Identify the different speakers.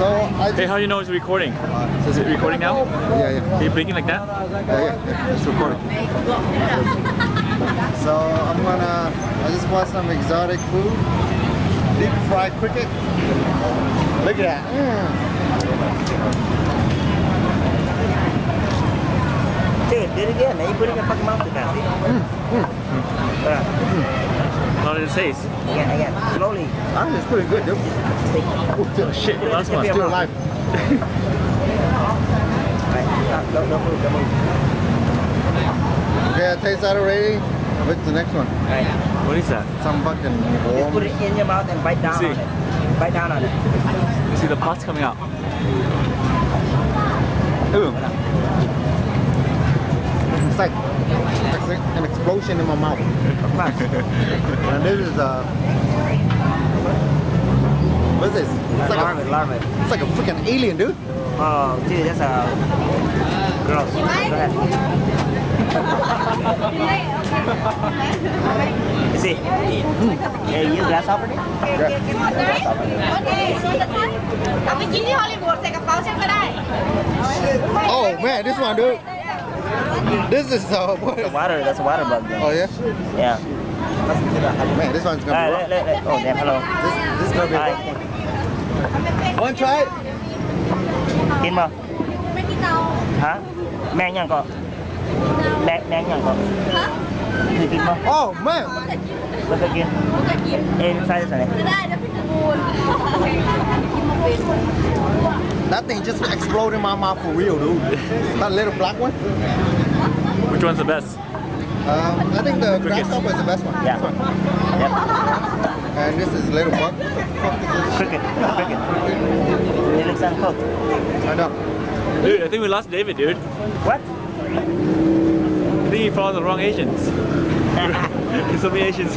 Speaker 1: So
Speaker 2: Hey, how you know it's recording? Is it recording now?
Speaker 1: Yeah.
Speaker 2: Are you blinking like that?
Speaker 1: Yeah. It's recording. So I just want some exotic food. Deep fried cricket. Look at that.
Speaker 3: Dude, do it again. Now you put it in your fucking mouth again.
Speaker 2: How did it taste?
Speaker 3: Again. Slowly.
Speaker 1: Actually, it's pretty good, dude.
Speaker 2: Oh shit, the last one.
Speaker 1: Still alive.
Speaker 3: Don't move.
Speaker 1: Okay, I taste that already. What's the next one?
Speaker 3: Right.
Speaker 2: What is that?
Speaker 1: Some fucking
Speaker 3: Just put it in your mouth and bite down
Speaker 2: See.
Speaker 3: on it. Bite down on it.
Speaker 2: You see the pus coming out.
Speaker 1: Ooh. It's like an explosion in my mouth. And this is what is this? It's like
Speaker 3: Larva.
Speaker 1: It's like a freaking alien, dude.
Speaker 3: Oh, dude, that's a gross. Go ahead. See? Hey, you grasshopper?
Speaker 1: Oh man, this one, dude. This is what?
Speaker 3: That's a water bug. Then.
Speaker 1: Oh yeah.
Speaker 3: Yeah.
Speaker 1: Man, this one's gonna be rough.
Speaker 3: Oh damn! Hello.
Speaker 1: This is gonna be rough. Want to try it?
Speaker 3: กินบ่ฮะแมงยังก็แมงยังก็คือกินบ่
Speaker 1: Oh man.
Speaker 3: แล้วก็กินเอ็นใส่ใส่
Speaker 1: That thing just exploded in my mouth for real, dude. That little black one.
Speaker 2: Which one's the best?
Speaker 1: I think the grasshopper is the best one.
Speaker 3: Yeah.
Speaker 1: This one.
Speaker 3: Yep.
Speaker 1: And this is little bug.
Speaker 3: Cricket. It looks uncooked.
Speaker 1: I know.
Speaker 2: Dude, I think we lost David, dude.
Speaker 3: What?
Speaker 2: I think he followed the wrong Asians. There's so many Asians.